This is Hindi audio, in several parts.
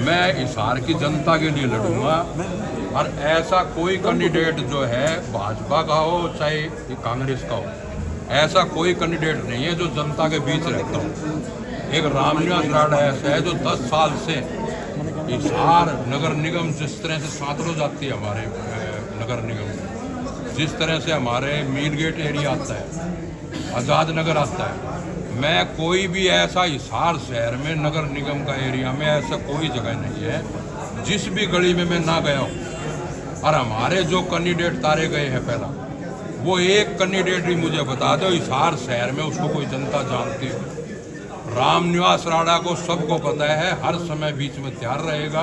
मैं हिसार की जनता के लिए लड़ूंगा। और ऐसा कोई कैंडिडेट जो है भाजपा का हो चाहे कांग्रेस का हो, ऐसा कोई कैंडिडेट नहीं है जो जनता के बीच रहता हो। एक रामनिवास राणा ऐसा है जो 10 साल से हिसार नगर निगम, जिस तरह से सांतलो जाती है हमारे नगर निगम में, जिस तरह से हमारे मील गेट एरिया आता है, आज़ाद नगर आता है, मैं कोई भी ऐसा हिसार शहर में नगर निगम का एरिया में ऐसा कोई जगह नहीं है जिस भी गली में मैं ना गया हूँ। और हमारे जो कैंडिडेट तारे गए हैं पहला, वो एक कैंडिडेट ही मुझे बता दो हिसार शहर में उसको कोई जनता जानती हो। रामनिवास राणा को सबको पता है, हर समय बीच में तैयार रहेगा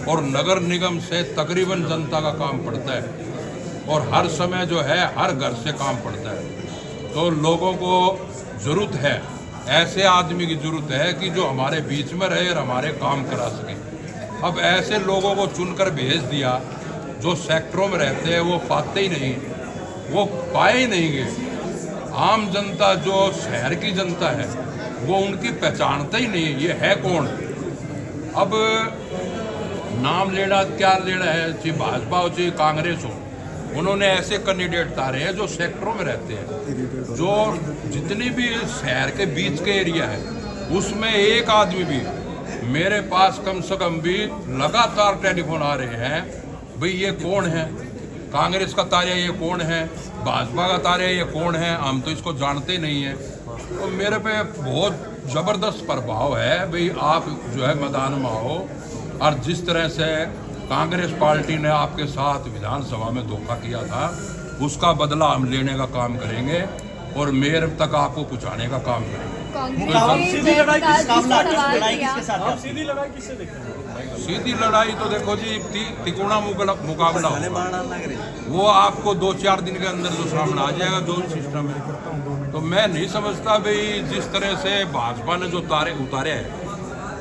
और नगर निगम से तकरीबन जनता का काम पड़ता है और हर समय जो है हर घर से काम पड़ता है। तो लोगों को ज़रूरत है, ऐसे आदमी की ज़रूरत है कि जो हमारे बीच में रहे और हमारे काम करा सके। अब ऐसे लोगों को चुनकर भेज दिया जो सेक्टरों में रहते हैं, वो पाते ही नहीं, वो पाए ही नहीं गए। आम जनता जो शहर की जनता है वो उनकी पहचानता ही नहीं, ये है कौन। अब नाम लेना क्या लेना है, चाहे भाजपा हो चाहे कांग्रेस हो, उन्होंने ऐसे कैंडिडेट तारे हैं जो सेक्टरों में रहते हैं, जो जितनी भी शहर के बीच के एरिया है उसमें एक आदमी भी, मेरे पास कम से कम भी लगातार टेलीफोन आ रहे हैं, भाई ये कौन है, कांग्रेस का तारे ये कौन है, भाजपा का तारे ये कौन है, हम तो इसको जानते नहीं हैं। तो मेरे पे बहुत ज़बरदस्त प्रभाव है भाई, आप जो है मैदान में आओ। और जिस तरह से कांग्रेस पार्टी ने आपके साथ विधानसभा में धोखा किया था, उसका बदला हम लेने का काम करेंगे और मेयर तक आपको पहुंचाने का काम करेंगे। सीधी लड़ाई तो देखो जी, तिकोना मुकाबला होगा, वो आपको 2-4 दिन के अंदर जो सामने आ जाएगा, जो सिस्टम है। तो मैं नहीं समझता भाई, जिस तरह से भाजपा ने जो उतारे हैं,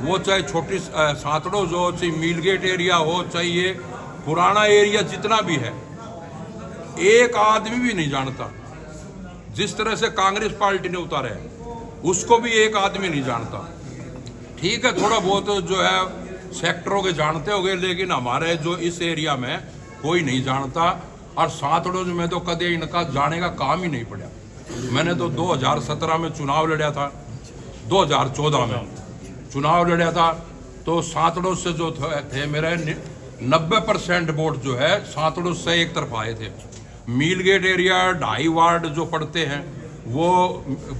वो चाहे छोटी सांतड़ो हो, चाहे मील गेट एरिया हो, चाहे ये पुराना एरिया जितना भी है, एक आदमी भी नहीं जानता। जिस तरह से कांग्रेस पार्टी ने उतारे हैं उसको भी एक आदमी नहीं जानता। ठीक है, थोड़ा बहुत जो है सेक्टरों के जानते होंगे, लेकिन हमारे जो इस एरिया में कोई नहीं जानता। और सांतड़ो में तो कदे इनका जाने का काम ही नहीं पड़ा। मैंने तो 2017 में चुनाव लड़ा था, 2014 में चुनाव लड़ा था, तो सांतड़ो से जो थे मेरे 90% वोट जो है सांतड़ो से एक तरफ आए थे। मील गेट एरिया 2.5 वार्ड जो पड़ते हैं वो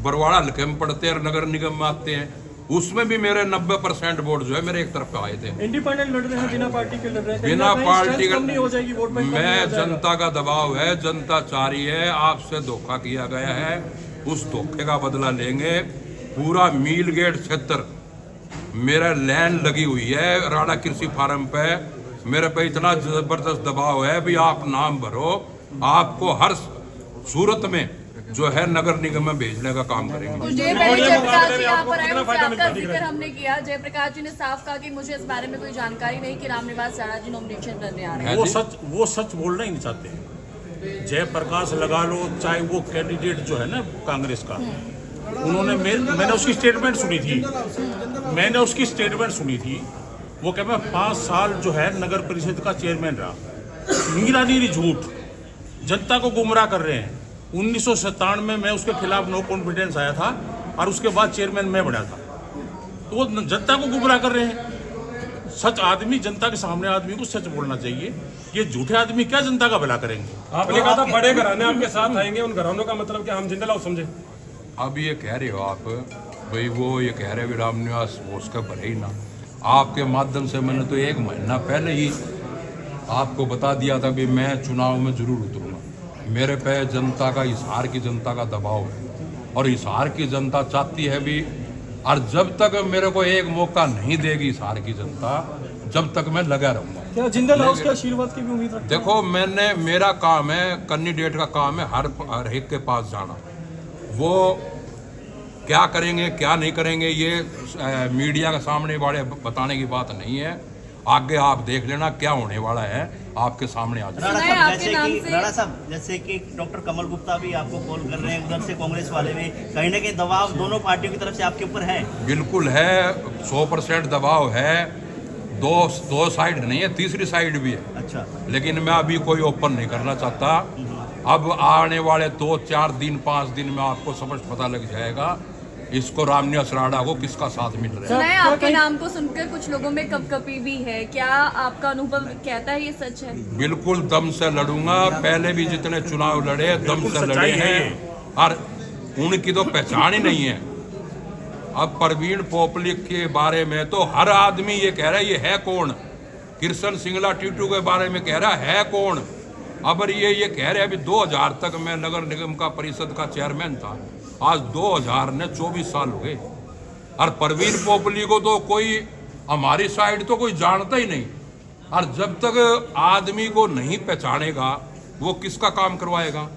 बरवाड़ा हल्के में पड़ते हैं और नगर निगम में आते हैं, उसमें भी मेरे 90% वोट जो है मेरे एक तरफ आए थे। इंडिपेंडेंट लड़ रहे हैं, बिना पार्टी के लड़ रहे हैं, बिना पार्टी का नहीं हो जाएगी वोट बैंक। मैं जनता का दबाव है, जनता चाह रही है, आपसे धोखा किया गया है, उस धोखे का बदला लेंगे। पूरा मील गेट क्षेत्र मेरा लैंड लगी हुई है राणा कृषि फार्म पे, मेरे पे इतना जबरदस्त दबाव है भी आप नाम भरो, आपको हर सूरत में जो है नगर निगम में भेजने का काम करेंगे। कुछ देर पहले जयप्रकाश जी यहाँ पर आए, उससे आपका जिक्र हमने किया। जयप्रकाश जी ने साफ कहा कि मुझे इस बारे में कोई जानकारी नहीं कि रामनिवास राणा जी नॉमिनेशन करने आ रहे हैं। वो सच बोलना ही नहीं चाहते। जयप्रकाश लगा लो, चाहे वो कैंडिडेट जो है ना कांग्रेस का, उन्होंने मैंने उसकी स्टेटमेंट सुनी थी, वो कह मैं 5 साल जो है नगर परिषद का चेयरमैन रहा। नीरा झूठ, जनता को गुमराह कर रहे हैं। 1997 में मैं उसके खिलाफ नो कॉन्फिडेंस आया था और उसके बाद चेयरमैन मैं बना था, तो वो जनता को गुमराह कर रहे हैं। सच आदमी, जनता के सामने आदमी को सच बोलना चाहिए। ये झूठे आदमी क्या जनता का भला करेंगे। आपने कहा था बड़े घराने आपके साथ आएंगे, उन घरानों का मतलब क्या हम जिंदा लाओ समझे। अब ये कह रहे हो आप भाई, वो ये कह रहे हो रामनिवास वो उसका भरे ही ना। आपके माध्यम से मैंने तो 1 महीना पहले ही आपको बता दिया था कि मैं चुनाव में जरूर उतरूंगा। मेरे पे जनता का, हिसार की जनता का दबाव है और हिसार की जनता चाहती है भी, और जब तक मेरे को एक मौका नहीं देगी हिसार की जनता, जब तक मैं लगा रहूंगा। क्या जिंदल हाउस के आशीर्वाद की भी उम्मीद रखते हैं? देखो, मेरा काम है, कैंडिडेट का काम है हर एक के पास जाना। वो क्या करेंगे क्या नहीं करेंगे ये मीडिया के सामने बड़े बताने की बात नहीं है। आगे आप देख लेना क्या होने वाला है, आपके सामने आ जाए। राणा साहब, जैसे कि डॉक्टर कमल गुप्ता भी आपको कॉल कर रहे हैं, उधर से कांग्रेस वाले भी, कहीं ना कहीं दबाव दोनों पार्टियों की तरफ से आपके ऊपर है? बिल्कुल है, 100% दबाव है। दो साइड नहीं है, तीसरी साइड भी है, अच्छा, लेकिन मैं अभी कोई ओपन नहीं करना चाहता। अब आने वाले 2-4 दिन 5 दिन में आपको समझ पता लग जाएगा इसको रामनिवास राणा को किसका साथ मिल रहा है। सुना है आपके नाम को सुनकर कुछ लोगों में कपकपी भी है, क्या आपका अनुभव कहता है ये सच है? बिल्कुल दम से लड़ूंगा, पहले भी जितने चुनाव लड़े दम से लड़े हैं और उनकी तो पहचान ही नहीं है। अब परवीन पोपली के बारे में तो हर आदमी ये कह रहा है ये है कौन, कृष्ण सिंगला टीटू के बारे में कह रहा है कौन। अब ये कह रहे हैं अभी 2000 तक मैं नगर निगम का परिषद का चेयरमैन था, आज 2000 ने 24 साल हो गए और परवीन पोपली को तो कोई हमारी साइड तो कोई जानता ही नहीं। और जब तक आदमी को नहीं पहचानेगा वो किसका काम करवाएगा।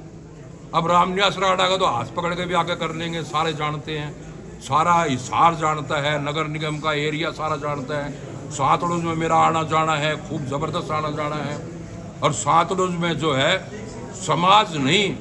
अब रामनिवास राणा का तो हाथ पकड़ के भी आगे कर लेंगे, सारे जानते हैं, सारा हिसार जानता है, नगर निगम का एरिया सारा जानता है। सातलुज में मेरा आना जाना है, खूब ज़बरदस्त आना जाना है। और सातलुज में जो है समाज नहीं,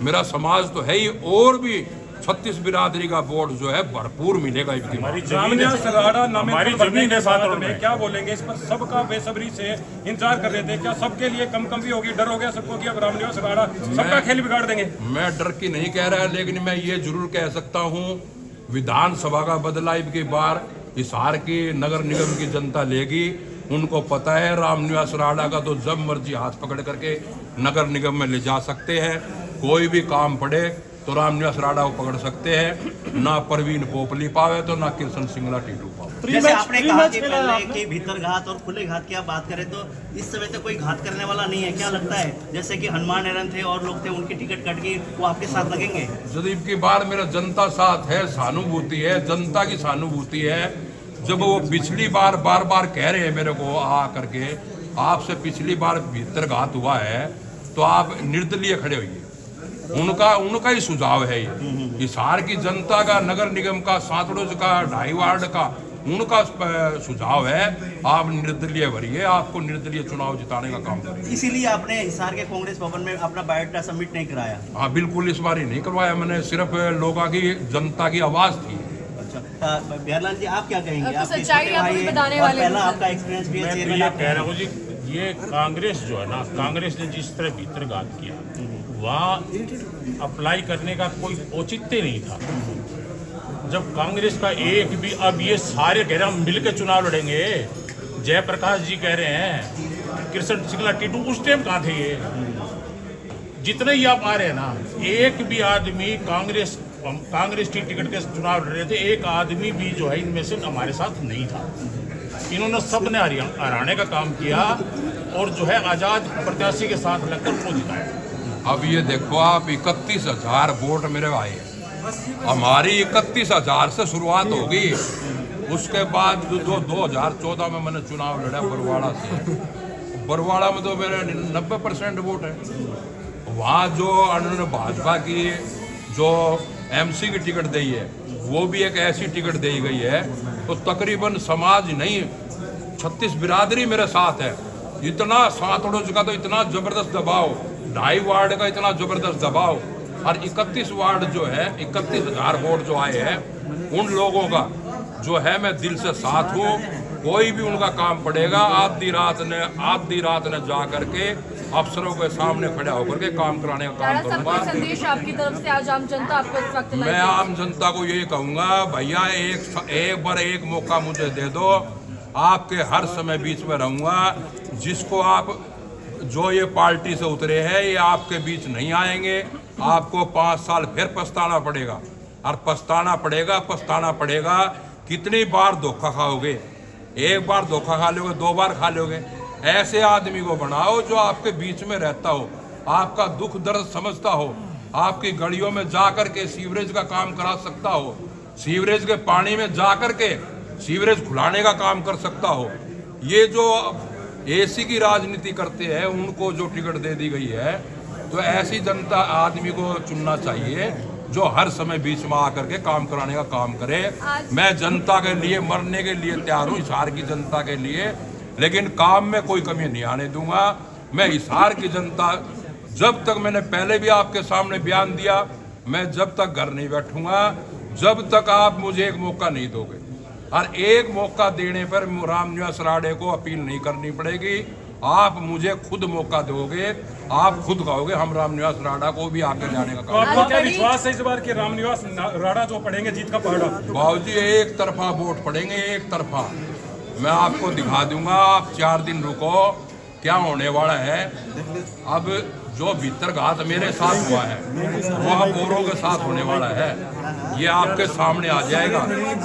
मेरा समाज तो है ही, और भी 36 बिरादरी का वोट जो है भरपूर मिलेगा। रामनिवास राणा नाम हमारी जमीन है सातलुज में, क्या बोलेंगे इस पर? सबका बेसब्री से इंतजार कर रहे थे, क्या सबके लिए कम भी होगी, डर हो गया सबको कि अब रामनिवास राणा सबका खेल बिगाड़ देंगे? मैं डर की नहीं कह रहा, लेकिन मैं ये जरूर कह सकता हूँ विधानसभा का बदला की बार हिसार की नगर निगम की जनता लेगी। उनको पता है रामनिवास राणा का तो जब मर्जी हाथ पकड़ करके नगर निगम में ले जा सकते हैं, कोई भी काम पड़े तो रामनिवास राणा को पकड़ सकते हैं। ना परवीन पोपली पावे तो ना कृष्ण सिंगला टीटू पावे। जैसे आपने कहा कि पहले कि भीतर घात और खुले घात की आप बात करें तो इस समय तो कोई घात करने वाला नहीं है, क्या लगता है? जैसे कि हनुमान एरन थे और लोग थे, उनकी टिकट कट गई, वो आपके साथ लगेंगे? जदीब की बार मेरा जनता साथ है, सहानुभूति है, जनता की सहानुभूति है। जब वो पिछली बार बार कह रहे हैं मेरे को आ करके आपसे पिछली बार भीतर घात हुआ है तो आप निर्दलीय खड़े होइए, उनका ही सुझाव है ये। हिसार की जनता का, नगर निगम का, सातलुज का, 2.5 वार्ड का उनका सुझाव है आप निर्दलीय भरिए, आपको निर्दलीय चुनाव जिताने का काम करेंगे। इसीलिए आपने हिसार के कांग्रेस भवन में अपना बायोडाटा सबमिट नहीं कराया? हाँ बिल्कुल, इस बार ही नहीं करवाया मैंने, सिर्फ लोगों की जनता की आवाज़ थी। अच्छा, बिहारलाल जी आप क्या कहेंगे? तो आपके सच्चाई छोटे आपको भाई हैं बताने और वाले पहला हैं। आपका एक्सपीरियंस भी है मैं तो चेयरमैन ये आप कह रहा हूँ जी, ये कांग्रेस जो है ना, कांग्रेस ने जिस तरह भीतर घात किया वहाँ अप्लाई करने का कोई औचित्य नहीं था। जब कांग्रेस का एक भी, अब ये सारे कह रहे हैं हम मिलकर चुनाव लड़ेंगे, जयप्रकाश जी कह रहे हैं, कृष्ण सिंगला टीटू उस टाइम कहाँ थे ये? जितने ही आप आ रहे हैं ना, एक भी आदमी कांग्रेस की टिकट के चुनाव लड़ रहे थे, एक आदमी भी जो है इनमें से हमारे साथ नहीं था। इन्होंने सबने हराने का काम किया और जो है आजाद प्रत्याशी के साथ लगकर उनको जिताया। अब ये देखो आप 31,000 वोट मेरे आए, हमारी 31,000 से शुरुआत होगी। उसके बाद जो 2014 में मैंने चुनाव लड़ा बरवाड़ा से, बरवाड़ा में तो मेरे 90% वोट है। वहाँ जो उन्होंने भाजपा की जो MC की टिकट दी है वो भी एक ऐसी टिकट दी गई है, तो तकरीबन समाज नहीं 36 बिरादरी मेरे साथ है। इतना सातलुज का तो इतना ज़बरदस्त दबाव, 2.5 वार्ड का इतना ज़बरदस्त दबाव, और 31 वार्ड जो है 31,000 वोट जो आए हैं उन लोगों का जो है मैं दिल से साथ हूँ। कोई भी उनका काम पड़ेगा, आधी रात ने जा करके अफसरों के सामने खड़ा होकर के काम कराने का काम करूँगा। संदेश आपकी तरफ से आज आम जनता आपको इस वक्त मैं आम जनता को यही कहूँगा, भैया एक बार एक मौका मुझे दे दो, आपके हर समय बीच में रहूँगा। जिसको आप जो ये पार्टी से उतरे हैं ये आपके बीच नहीं आएंगे, आपको 5 साल फिर पछताना पड़ेगा, और पछताना पड़ेगा। कितनी बार धोखा खाओगे? एक बार धोखा खा लोगे, 2 बार खा लोगे। ऐसे आदमी को बनाओ जो आपके बीच में रहता हो, आपका दुख दर्द समझता हो, आपकी गलियों में जा कर के सीवरेज का काम करा सकता हो, सीवरेज के पानी में जा कर के सीवरेज खुलाने का काम कर सकता हो। ये जो AC की राजनीति करते हैं उनको जो टिकट दे दी गई है, तो ऐसी जनता आदमी को चुनना चाहिए जो हर समय बीच में आकर के काम कराने का काम करे। मैं जनता के लिए मरने के लिए तैयार हूँ, हिसार की जनता के लिए, लेकिन काम में कोई कमी नहीं आने दूंगा। मैं हिसार की जनता, जब तक, मैंने पहले भी आपके सामने बयान दिया, मैं जब तक घर नहीं बैठूंगा जब तक आप मुझे एक मौका नहीं दोगे। और एक मौका देने पर रामनिवास राणे को अपील नहीं करनी पड़ेगी। आप मुझे खुद मौका दोगे, आप खुद कहोगे हम रामनिवास राणा को भी आगे जाने का तो काम। आपको क्या विश्वास है इस बार कि रामनिवास राणा जो पढ़ेंगे जीत का पहाड़ा? बाबूजी एक तरफा वोट पड़ेंगे, एक तरफा। मैं आपको दिखा दूंगा, आप 4 दिन रुको, क्या होने वाला है। अब जो भीतर घात मेरे साथ हुआ है वो अब औरों के साथ होने वाला है। ये आपके सामने आ जाएगा,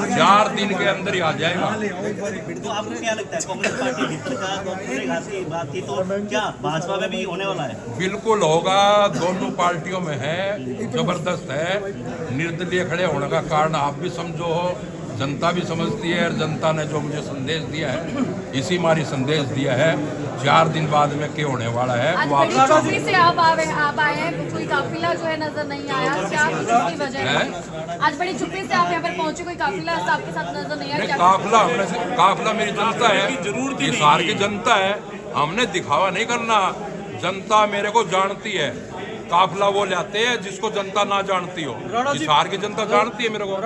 4 दिन के अंदर ही आ जाएगा। तो आपको क्या लगता है, कांग्रेस पार्टी भीतर घात और खुले घात की बात की तो क्या भाजपा में भी होने वाला है? बिल्कुल होगा, दोनों पार्टियों में है, जबरदस्त है। निर्दलीय खड़े होने का कारण आप भी समझो हो, जनता भी समझती है, और जनता ने जो मुझे संदेश दिया है इसी मारी संदेश दिया है। 4 दिन बाद में क्या होने वाला है आज वो बड़ी आप चुप्पी से आप आए हैं, कोई काफिला जो है नजर नहीं आया, क्या इसकी वजह है? आज बड़ी चुप्पी से आप यहाँ पर पहुंचे, कोई काफिला आपके साथ नजर नहीं आया? क्या काफिला मेरी जनता है, जरूरत ही ये नहीं सार है। की जनता है, हमने दिखावा नहीं करना। जनता मेरे को जानती है, काफिला वो लाते हैं जिसको जनता ना जानती हो। ये सार की जनता जानती है मेरे को।